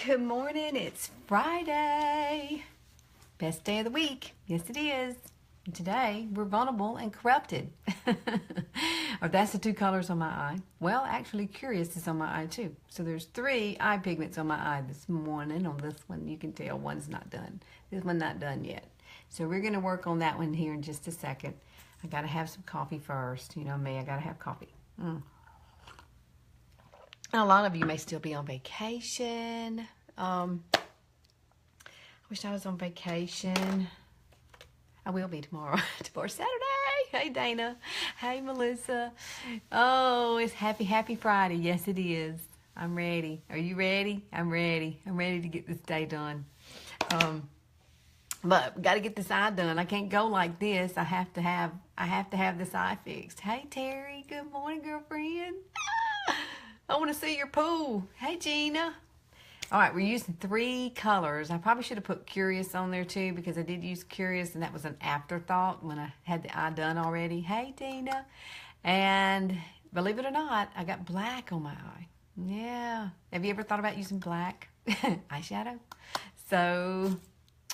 Good morning, it's Friday. Best day of the week. Yes, it is. And today, we're vulnerable and corrupted. Or that's the two colors on my eye. Well, actually, curious is on my eye too. So there's 3 eye pigments on my eye this morning. On this one, you can tell one's not done. This one's not done yet. So we're going to work on that one here in just a second. I got to have some coffee first. You know me, I got to have coffee. A lot of you may still be on vacation. I wish I was on vacation. I will be tomorrow. Tomorrow's Saturday. Hey, Dana. Hey, Melissa. Oh, it's happy Friday. Yes, it is. I'm ready. Are you ready? I'm ready. I'm ready to get this day done. But we got to get this eye done. I can't go like this. I have to have this eye fixed. Hey, Terry. Good morning, girlfriend. I want to see your pool. Hey, Gina. All right, we're using 3 colors. I probably should have put Curious on there too because I did use Curious and that was an afterthought when I had the eye done already. Hey, Dina. And believe it or not, I got black on my eye. Yeah. Have you ever thought about using black eyeshadow? So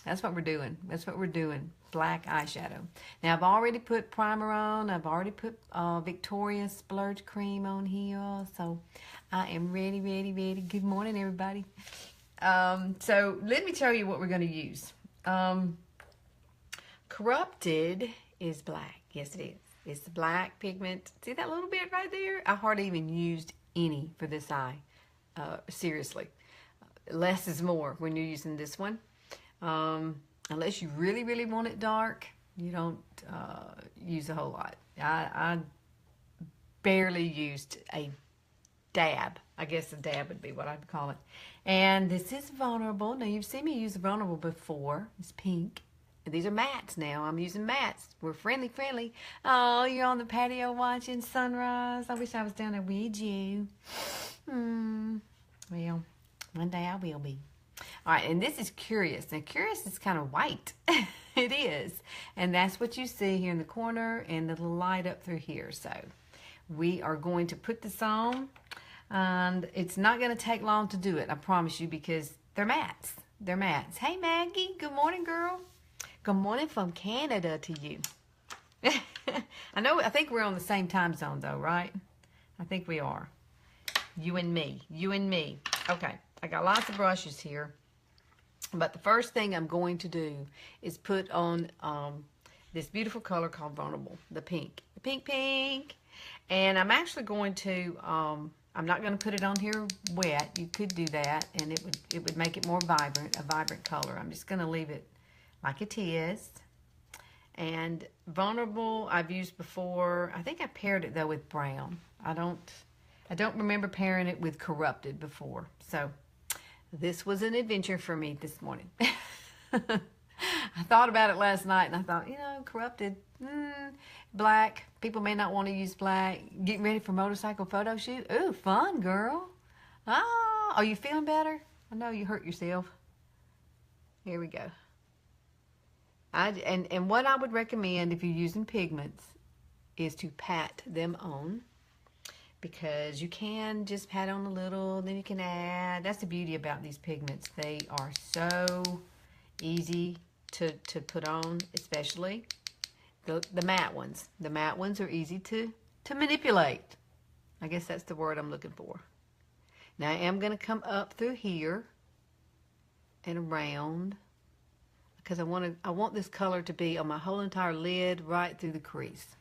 that's what we're doing. That's what we're doing. Black eyeshadow. Now, I've already put primer on. I've already put Victoria Splurge Cream on here. So I am ready. Good morning, everybody. So let me tell you what we're going to use. Corrupted is black. Yes, it is. It's the black pigment. See that little bit right there? I hardly even used any for this eye. Seriously. Less is more when you're using this one. Unless you really want it dark, you don't use a whole lot. I barely used a dab. I guess a dab would be what I'd call it. And this is Vulnerable. Now, you've seen me use Vulnerable before. It's pink. And these are mattes now. I'm using mattes. We're friendly. Oh, you're on the patio watching sunrise. I wish I was down there with you. Well, one day I will be. All right, and this is Curious. Now, Curious is kind of white. It is. And that's what you see here in the corner and the little light up through here. So we are going to put this on. And it's not going to take long to do it, I promise you, because they're mattes. They're mattes. Hey, Maggie. Good morning, girl. Good morning from Canada to you. I think we're on the same time zone, though, right? I think we are. You and me. Okay. I got lots of brushes here, but the first thing I'm going to do is put on this beautiful color called Vulnerable, the pink. And I'm actually going to, I'm not going to put it on here wet. You could do that, and it would make it more vibrant, a vibrant color. I'm just going to leave it like it is. And Vulnerable I've used before. I think I paired it, though, with brown. I don't remember pairing it with Corrupted before, so this was an adventure for me this morning. I thought about it last night, and I thought, Corrupted, black. People may not want to use black. Getting ready for motorcycle photo shoot. Ooh, fun, girl. Are you feeling better? I know you hurt yourself. Here we go. And what I would recommend if you're using pigments is to pat them on. Because you can just pat on a little, then you can add. That's the beauty about these pigments. They are so easy to put on, especially the matte ones. The matte ones are easy to manipulate. I guess that's the word I'm looking for. Now I am going to come up through here and around because I want this color to be on my whole entire lid right through the crease.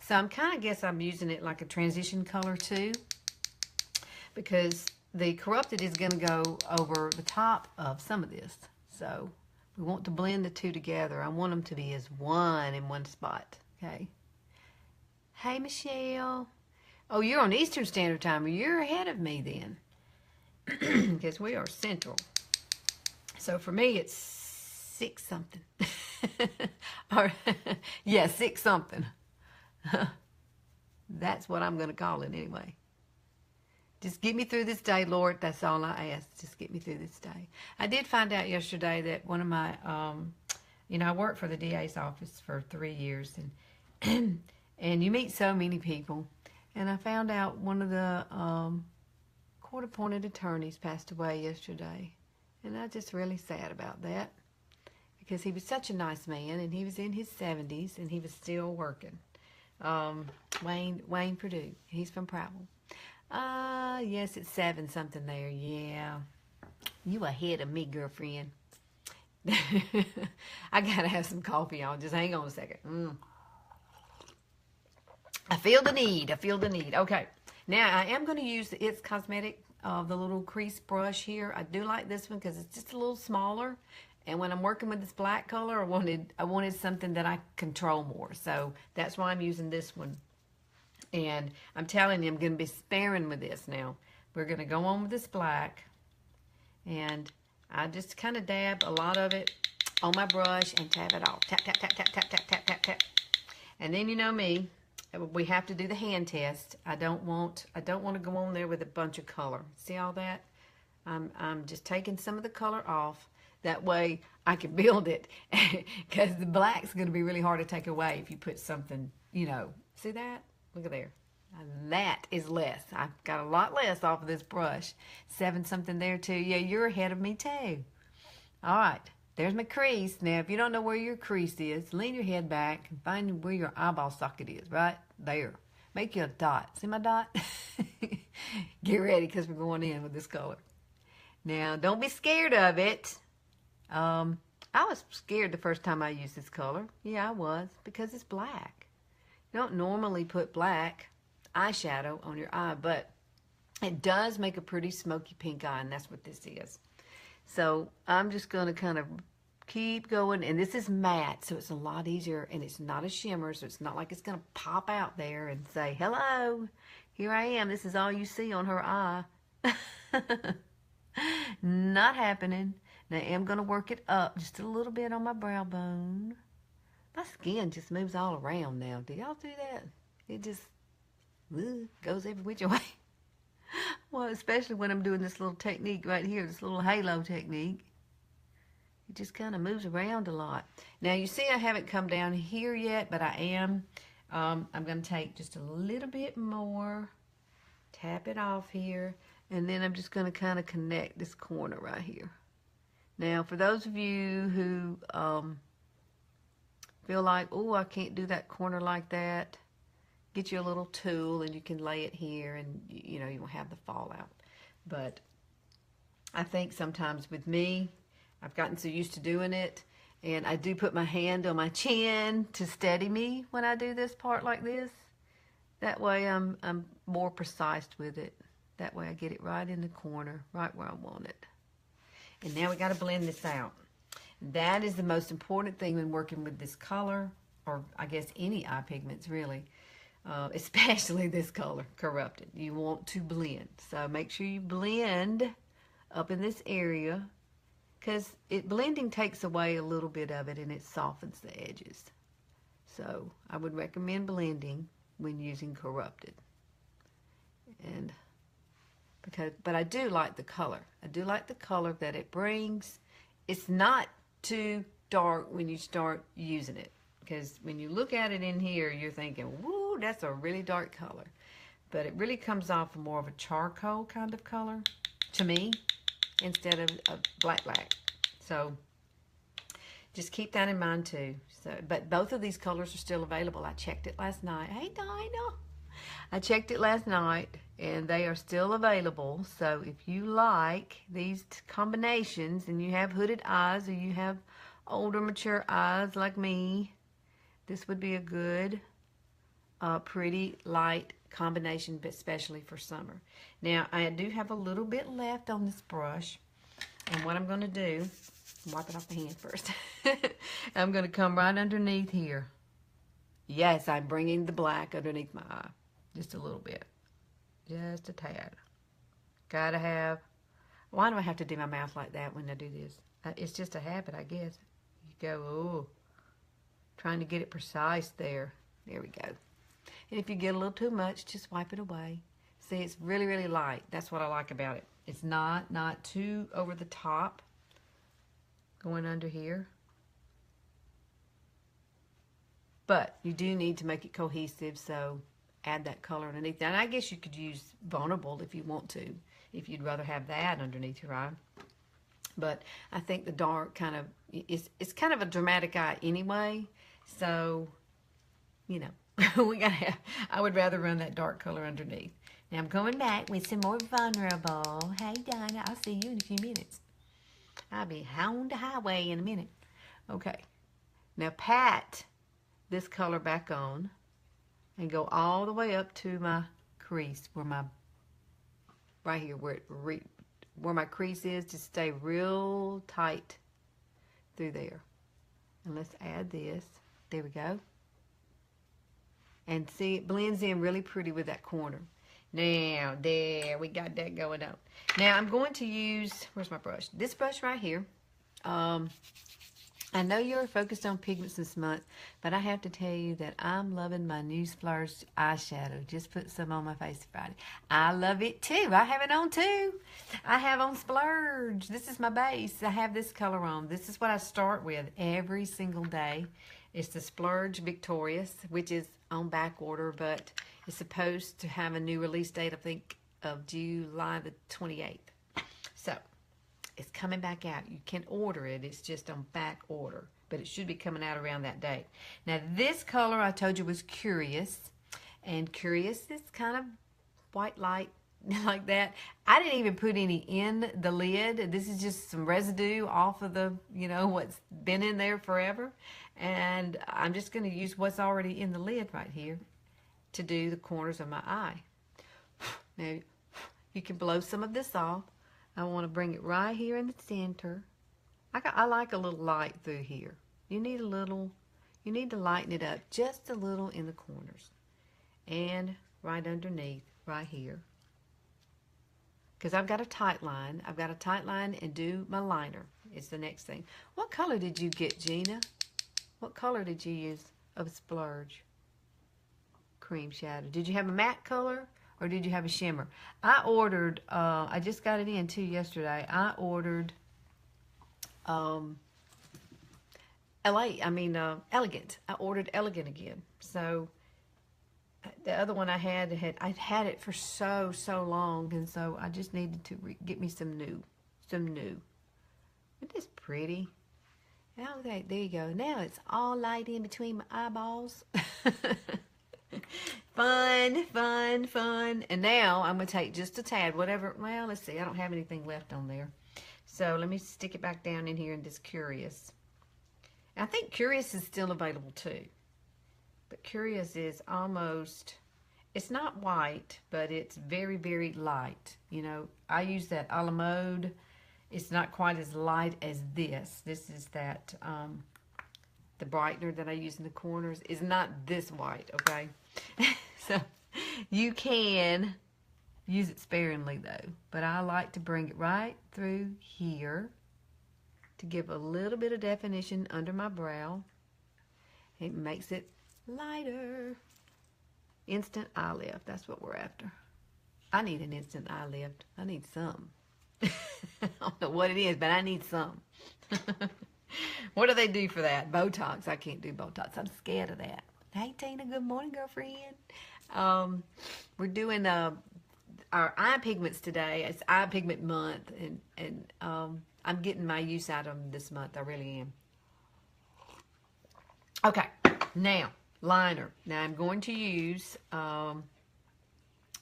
So I'm using it like a transition color too, because the Corrupted is going to go over the top of some of this. So we want to blend the two together. I want them to be as one in one spot. Okay. Hey, Michelle. Oh, you're on Eastern Standard Time. You're ahead of me then, because we are Central. So for me, it's 6 something. Or yeah, 6 something. That's what I'm going to call it anyway. Just get me through this day, Lord. That's all I ask. Just get me through this day. I did find out yesterday that one of my, I worked for the DA's office for 3 years, and and you meet so many people. And I found out one of the court-appointed attorneys passed away yesterday. And I'm just really sad about that. Because he was such a nice man, and he was in his 70s, and he was still working. Wayne Perdue. He's from Prattville. Yes, it's 7 something there. Yeah. You ahead of me, girlfriend. I gotta have some coffee, y'all. Just hang on a second. I feel the need. Okay. Now, I am going to use the It's Cosmetic, the little crease brush here. I do like this one because it's just a little smaller. And when I'm working with this black color, I wanted something that I control more. So that's why I'm using this one. And I'm telling you, I'm going to be sparing with this now. We're going to go on with this black. And I just kind of dab a lot of it on my brush and tap it off. Tap, tap, tap, tap, tap, tap, tap, tap, tap. And then you know me, we have to do the hand test. I don't want to go on there with a bunch of color. See all that? I'm just taking some of the color off. That way I can build it, because the black's going to be really hard to take away if you put something, you know. See that? Look at there. That is less. I've got a lot less off of this brush. 7 something there too. Yeah, you're ahead of me too. All right. There's my crease. Now, if you don't know where your crease is, lean your head back and find where your eyeball socket is. Right there. Make you a dot. See my dot? Get ready, because we're going in with this color. Now, don't be scared of it. I was scared the first time I used this color. Yeah, I was, because it's black. You don't normally put black eyeshadow on your eye, but it does make a pretty smoky pink eye, and that's what this is. So I'm just going to kind of keep going, and this is matte, so it's a lot easier, and it's not a shimmer, so it's not like it's going to pop out there and say, hello, here I am. This is all you see on her eye. Not happening. Now, I am going to work it up just a little bit on my brow bone. My skin just moves all around now. Do y'all do that? It just goes every which way. Well, especially when I'm doing this little technique right here, this little halo technique. It just kind of moves around a lot. Now, you see I haven't come down here yet, but I am. I'm going to take just a little bit more, tap it off here, and then I'm just going to kind of connect this corner right here. Now, for those of you who feel like, oh, I can't do that corner like that, get you a little tool and you can lay it here, and you know, you won't have the fallout. But I think sometimes with me, I've gotten so used to doing it, and I do put my hand on my chin to steady me when I do this part like this. That way I'm more precise with it. That way I get it right in the corner, right where I want it. And now we got to blend this out. That is the most important thing when working with this color, or I guess any eye pigments really, especially this color, Corrupted. You want to blend. So make sure you blend up in this area, because blending takes away a little bit of it and it softens the edges. So I would recommend blending when using Corrupted. But I do like the color. I do like the color that it brings. It's not too dark when you start using it, because when you look at it in here, you're thinking, woo, that's a really dark color. But it really comes off more of a charcoal kind of color to me, instead of a black. So just keep that in mind too. But both of these colors are still available. I checked it last night. Hey, Dinah. I checked it last night, and they are still available. So if you like these combinations, and you have hooded eyes, or you have older, mature eyes like me, this would be a good, pretty light combination, but especially for summer. Now, I do have a little bit left on this brush, and what I'm going to do, wipe it off the hand first. I'm going to come right underneath here. Yes, I'm bringing the black underneath my eye. Just a little bit. Just a tad. Gotta have. Why do I have to do my mouth like that when I do this? It's just a habit, I guess. You go, oh, trying to get it precise there. There we go. And if you get a little too much, just wipe it away. See, it's really, really light. That's what I like about it. It's not too over the top. Going under here. But you do need to make it cohesive, so add that color underneath. And I guess you could use Vulnerable if you want to. if you'd rather have that underneath your eye. But I think the dark kind of, it's kind of a dramatic eye anyway. So, you know, I would rather run that dark color underneath. Now I'm coming back with some more vulnerable. Hey, Donna, I'll see you in a few minutes. I'll be on the highway in a minute. Okay. Now pat this color back on and go all the way up to my crease where my, right here where my crease is. Just stay real tight through there. And let's add this. There we go. And see, it blends in really pretty with that corner. Now, there, we got that going on. Now, I'm going to use, where's my brush? This brush right here. I know you're focused on pigments this month, but I have to tell you that I'm loving my new Splurge eyeshadow. Just put some on my face Friday. I love it too. I have it on too. I have on Splurge. This is my base. I have this color on. This is what I start with every single day. It's the Splurge Victorious, which is on back order, but it's supposed to have a new release date, I think, of July the 28th. So, it's coming back out. You can order it. It's just on back order, but it should be coming out around that date. Now, this color I told you was Curious, and Curious is kind of white light like that. I didn't even put any in the lid. This is just some residue off of the, you know, what's been in there forever. And I'm just going to use what's already in the lid right here to do the corners of my eye. Now, you can blow some of this off. I want to bring it right here in the center. I like a little light through here. You need to lighten it up just a little in the corners. And right underneath, right here. Because I've got a tight line. I've got a tight line and do my liner. It's the next thing. What color did you get, Gina? What color did you use of Splurge cream shadow? Did you have a matte color or did you have a shimmer? I ordered, I just got it in too yesterday. I ordered Elegant. I ordered Elegant again. So the other one I'd had it for so long, and so I just needed to get me some new. Isn't this pretty? Oh, okay, there you go. Now it's all light in between my eyeballs. Fun. And now I'm going to take just a tad, whatever. Well, let's see. I don't have anything left on there. So let me stick it back down in here in this Curious. I think Curious is still available too. But Curious is almost, it's not white, but it's very, very light. You know, I use that a la mode. It's not quite as light as this. This is that, the brightener that I use in the corners is not this white, okay? So you can use it sparingly though. But I like to bring it right through here to give a little bit of definition under my brow. It makes it lighter. Instant eye lift, that's what we're after. I need an instant eye lift. I need some. I don't know what it is, but I need some. What do they do for that? Botox. I can't do Botox. I'm scared of that. Hey, Tina. Good morning, girlfriend. We're doing our eye pigments today. It's eye pigment month, and I'm getting my use out of them this month. I really am. Okay. Now, liner. Now, I'm going to use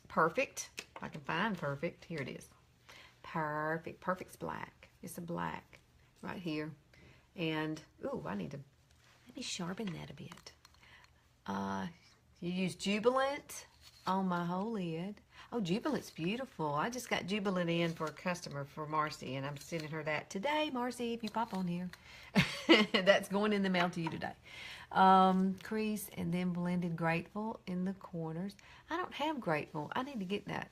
Perfect. If I can find Perfect. Here it is. Perfect. Perfect's black. It's a black right here. And, ooh, let me sharpen that a bit. You use Jubilant on my whole lid. Oh, Jubilant's beautiful. I just got Jubilant in for a customer, for Marcy, and I'm sending her that today, Marcy, if you pop on here. That's going in the mail to you today. Crease and then blended Grateful in the corners. I don't have Grateful. I need to get that.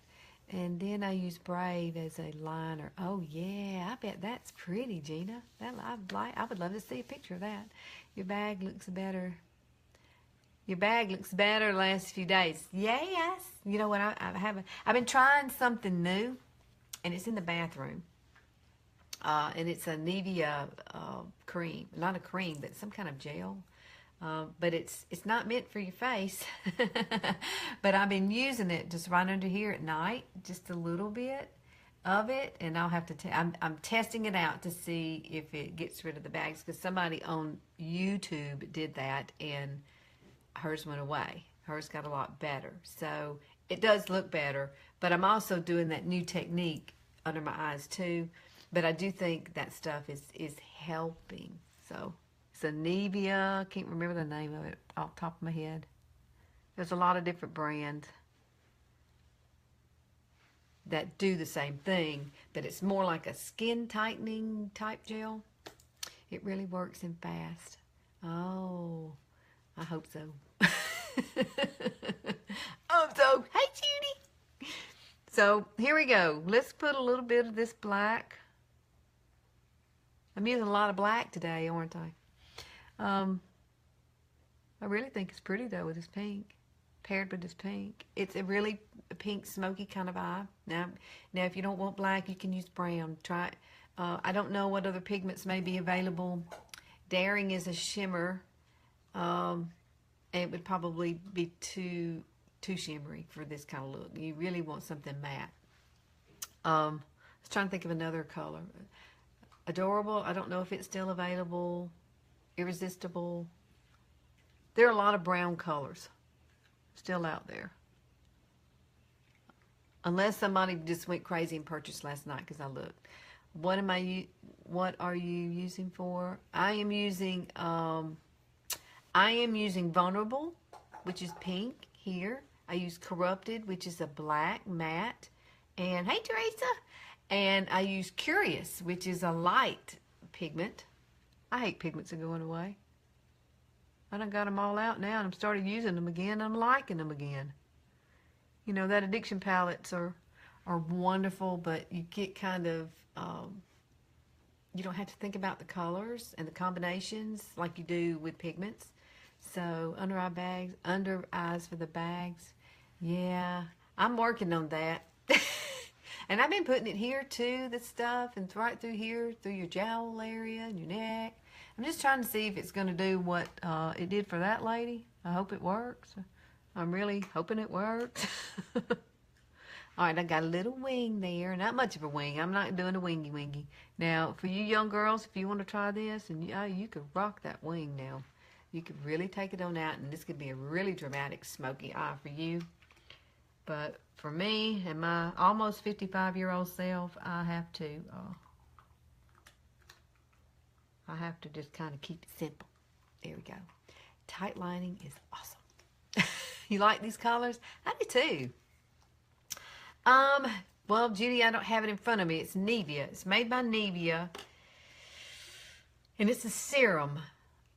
And then I use Brave as a liner. Oh, yeah. I bet that's pretty, Gina. I would love to see a picture of that. Your bag looks better. Your bag looks better the last few days. Yes. You know what? I've been trying something new, and it's in the bathroom. And it's a Nivea cream. Not a cream, but some kind of gel. But it's not meant for your face. But I've been using it just right under here at night, just a little bit. of it, and I'll have to I'm testing it out to see if it gets rid of the bags, because somebody on YouTube did that and hers went away. Hers got a lot better. So it does look better, but I'm also doing that new technique under my eyes too. But I do think that stuff is helping. So it's a Nivea. Can't remember the name of it off the top of my head. There's a lot of different brands that do the same thing, but it's more like a skin tightening type gel. It really works and fast. Oh, I hope so. Hope so. Hey, Judy. So here we go. Let's put a little bit of this black. I'm using a lot of black today, aren't I? I really think it's pretty though with this pink, paired with this pink. It's a really pink, smoky kind of eye. Now, if you don't want black, you can use brown. Try it. I don't know what other pigments may be available. Daring is a shimmer. It would probably be too shimmery for this kind of look. You really want something matte. I was trying to think of another color. Adorable. I don't know if it's still available. Irresistible. There are a lot of brown colors still out there. Unless somebody just went crazy and purchased last night, because I looked. What are you using for? I am using Vulnerable, which is pink here. I use Corrupted, which is a black matte. And hey, Teresa. And I use Curious, which is a light pigment. I hate pigments are going away. I done got them all out now, and I'm started using them again. I'm liking them again. You know, that addiction palettes are wonderful, but you get kind of, you don't have to think about the colors and the combinations like you do with pigments. So under eyes for the bags. Yeah, I'm working on that. And I've been putting it here too, this stuff, and right through here, through your jowl area and your neck. I'm just trying to see if it's going to do what it did for that lady. I hope it works. I'm really hoping it works. All right, I got a little wing there. Not much of a wing. I'm not doing a wingy wingy. Now, for you young girls, if you want to try this, and you could rock that wing now. You could really take it on out, and this could be a really dramatic smoky eye for you. But for me and my almost 55-year-old self, I have to just kind of keep it simple. There we go. Tight lining is awesome. You like these colors? I do too. Well, Judy, I don't have it in front of me. It's Nivea. It's made by Nivea. And it's a serum.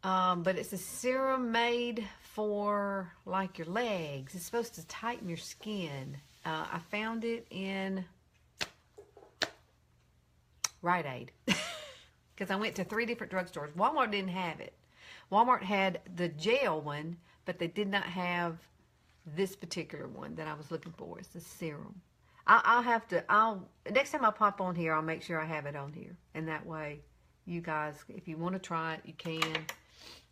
But it's a serum made for like your legs. It's supposed to tighten your skin. I found it in Rite Aid. Because I went to 3 different drugstores. Walmart didn't have it. Walmart had the gel one, but they did not have this particular one that I was looking for. It's the serum. Next time I pop on here, I'll make sure I have it on here. And that way, you guys, if you want to try it, you can.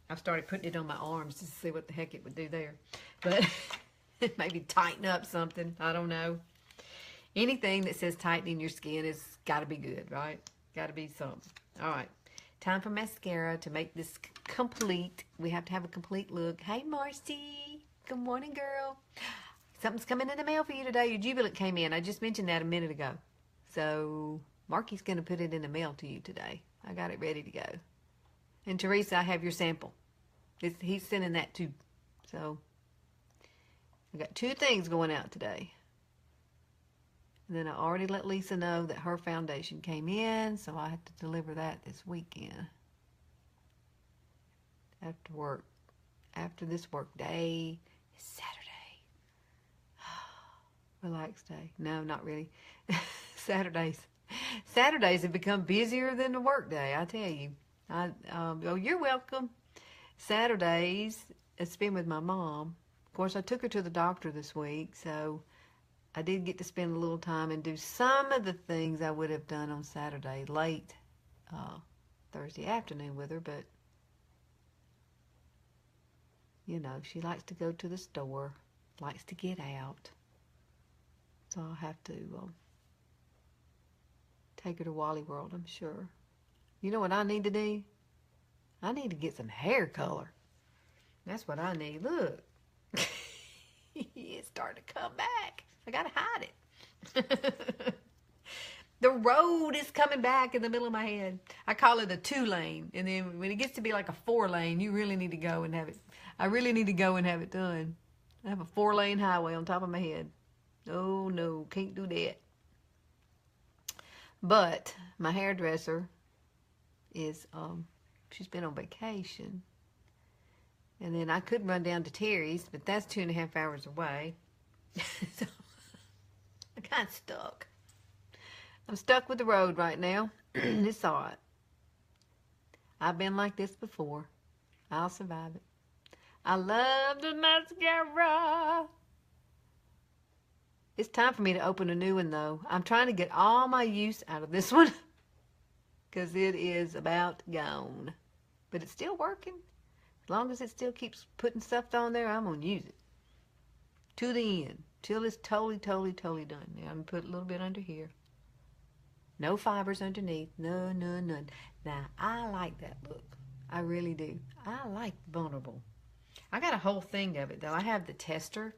I've started putting it on my arms to see what the heck it would do there. But maybe tighten up something. I don't know. Anything that says tightening your skin has got to be good, right? Got to be something. All right. Time for mascara to make this complete. We have to have a complete look. Hey, Marcy. Good morning, girl. Something's coming in the mail for you today. Your Jubilant came in. I just mentioned that a minute ago. So, Marky's going to put it in the mail to you today. I got it ready to go. And Teresa, I have your sample. He's sending that too. So, I got 2 things going out today. And then I already let Lisa know that her foundation came in, so I have to deliver that this weekend. After work. After this work day is Saturday. Relax day. No, not really. Saturdays have become busier than the work day, I tell you. Oh, you're welcome. Saturdays, I spend with my mom. Of course, I took her to the doctor this week, so I did get to spend a little time and do some of the things I would have done on Saturday, late Thursday afternoon with her, but, you know, she likes to go to the store, likes to get out, so I'll have to take her to Wally World, I'm sure. You know what I need to do? I need to get some hair color. That's what I need. Look. It's starting to come back. I gotta hide it. The road is coming back in the middle of my head. I call it a 2-lane. And then when it gets to be like a 4-lane, you really need to go and have it. I really need to go and have it done. I have a 4-lane highway on top of my head. Oh, no, can't do that. But my hairdresser is, she's been on vacation. And then I could run down to Terry's, but that's 2.5 hours away. So I'm kind of stuck. I'm stuck with the road right now. It's all right. I've been like this before. I'll survive it. I love the mascara. It's time for me to open a new one, though. I'm trying to get all my use out of this one because it is about gone. But it's still working. As long as it still keeps putting stuff on there, I'm going to use it. To the end. Till it's totally done. Now, I'm going to put a little bit under here. No fibers underneath. No, none. Now, I like that look. I really do. I like vulnerable. I got a whole thing of it, though. I have the tester.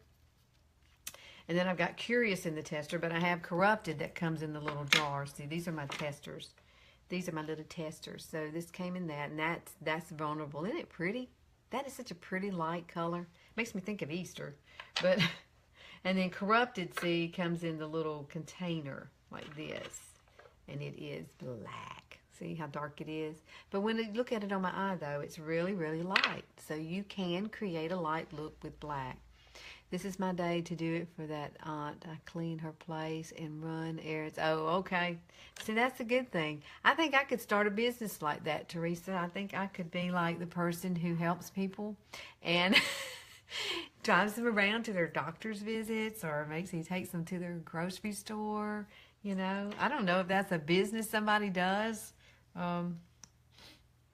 And then I've got Curious in the tester, but I have Corrupted that comes in the little jars. See, these are my testers. These are my little testers. So this came in that, and that's vulnerable. Isn't it pretty? That is such a pretty light color. Makes me think of Easter. But and then Corrupted, see, comes in the little container like this. And it is black. See how dark it is? But when you look at it on my eye, though, it's really light. So you can create a light look with black. This is my day to do it for that aunt. I clean her place and run errands. Oh, okay. See, that's a good thing. I think I could start a business like that, Teresa. I think I could be like the person who helps people and drives them around to their doctor's visits or takes them to their grocery store. You know, I don't know if that's a business somebody does. I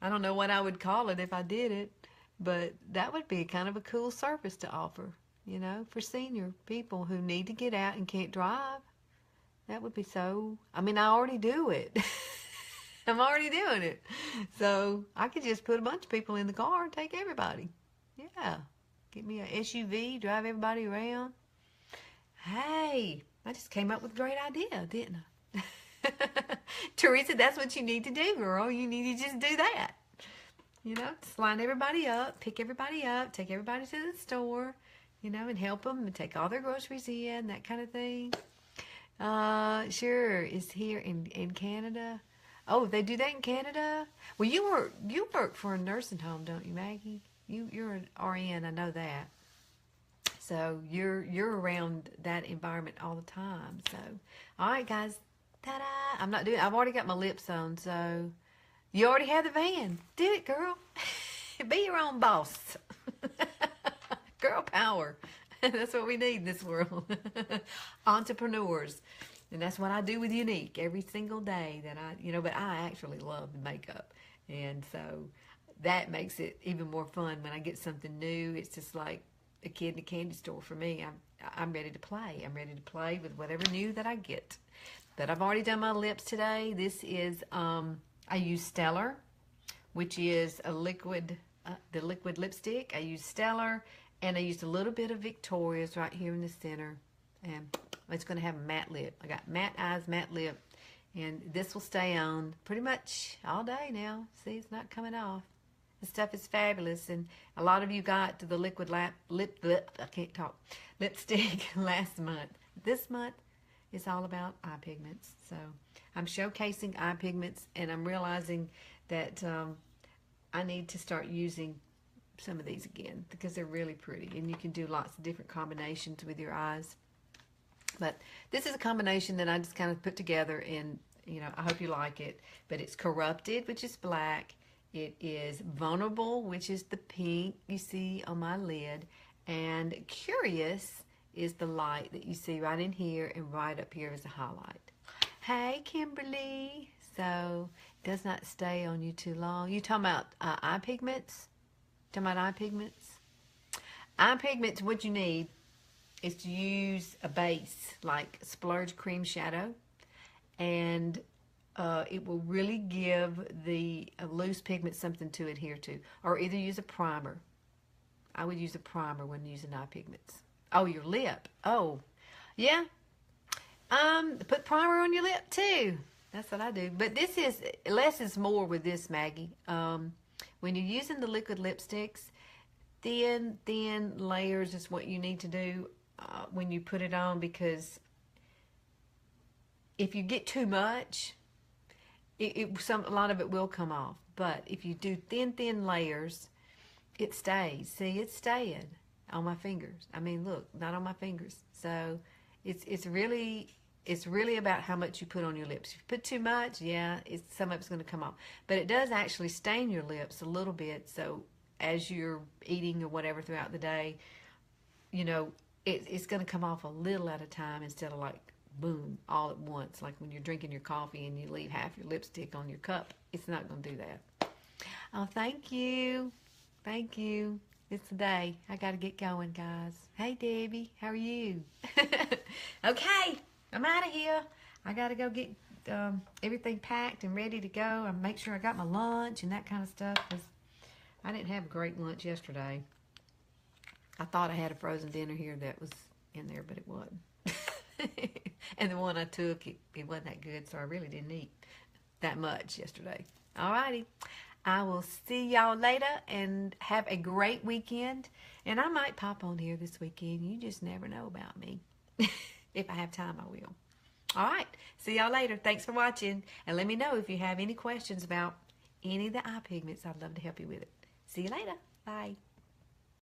don't know what I would call it if I did it, but that would be kind of a cool service to offer, you know, for senior people who need to get out and can't drive. That would be so, I mean, I already do it. I'm already doing it. So I could just put a bunch of people in the car and take everybody. Yeah. Get me an SUV, drive everybody around. Hey, I just came up with a great idea, didn't I? Teresa, that's what you need to do, girl. You need to just do that. You know, just line everybody up, pick everybody up, take everybody to the store, you know, and help them and take all their groceries in, that kind of thing. Sure, it's here in Canada. Oh, they do that in Canada? Well, you work for a nursing home, don't you, Maggie? You're an RN, I know that. So you're around that environment all the time. So, all right, guys. Ta-da! I've already got my lips on, so you already have the van. Do it, girl. Be your own boss. Girl power. That's what we need in this world. Entrepreneurs. And that's what I do with Younique every single day but I actually love the makeup. And so that makes it even more fun when I get something new. It's just like a kid in a candy store for me. I'm ready to play. I'm ready to play with whatever new that I get. But I've already done my lips today. This is, I use Stellar, which is a liquid, the liquid lipstick. I use Stellar, and I used a little bit of Victoria's right here in the center. And it's going to have a matte lip. I got matte eyes, matte lip. And this will stay on pretty much all day now. See, it's not coming off. The stuff is fabulous, and a lot of you got to the liquid lipstick last month. This month is all about eye pigments. So I'm showcasing eye pigments, and I'm realizing that I need to start using some of these again because they're really pretty, and you can do lots of different combinations with your eyes. But this is a combination that I just kind of put together, and I hope you like it. But it's Corrupted, which is black. It is Vulnerable, which is the pink you see on my lid. And Curious is the light that you see right in here, and right up here is a highlight. Hey, Kimberly. So it does not stay on you too long. You talking about eye pigments? Talking about eye pigments? Eye pigments, what you need is to use a base like Splurge Cream Shadow and it will really give the loose pigment something to adhere to. Or either use a primer. I would use a primer when using eye pigments. Oh, your lip. Oh, yeah. Put primer on your lip too. That's what I do. But this is, less is more with this, Maggie. When you're using the liquid lipsticks, thin layers is what you need to do when you put it on, because if you get too much, a lot of it will come off. But if you do thin layers, it stays. See, it's staying on my fingers. I mean, look, not on my fingers. So it's really about how much you put on your lips. If you put too much, yeah, some of it's going to come off. But it does actually stain your lips a little bit. So as you're eating or whatever throughout the day, you know, it's going to come off a little at a time instead of like, boom, all at once. Like when you're drinking your coffee and you leave half your lipstick on your cup. It's not going to do that. Oh, thank you. Thank you. It's the day. I got to get going, guys. Hey, Debbie. How are you? Okay. I'm out of here. I got to go get everything packed and ready to go. I make sure I got my lunch and that kind of stuff, because I didn't have a great lunch yesterday. I thought I had a frozen dinner here that was in there, but it wasn't. And the one I took, it wasn't that good, so I really didn't eat that much yesterday. Alrighty. I will see y'all later, and have a great weekend. And I might pop on here this weekend. You just never know about me. If I have time, I will. Alright. See y'all later. Thanks for watching. And let me know if you have any questions about any of the eye pigments. I'd love to help you with it. See you later. Bye.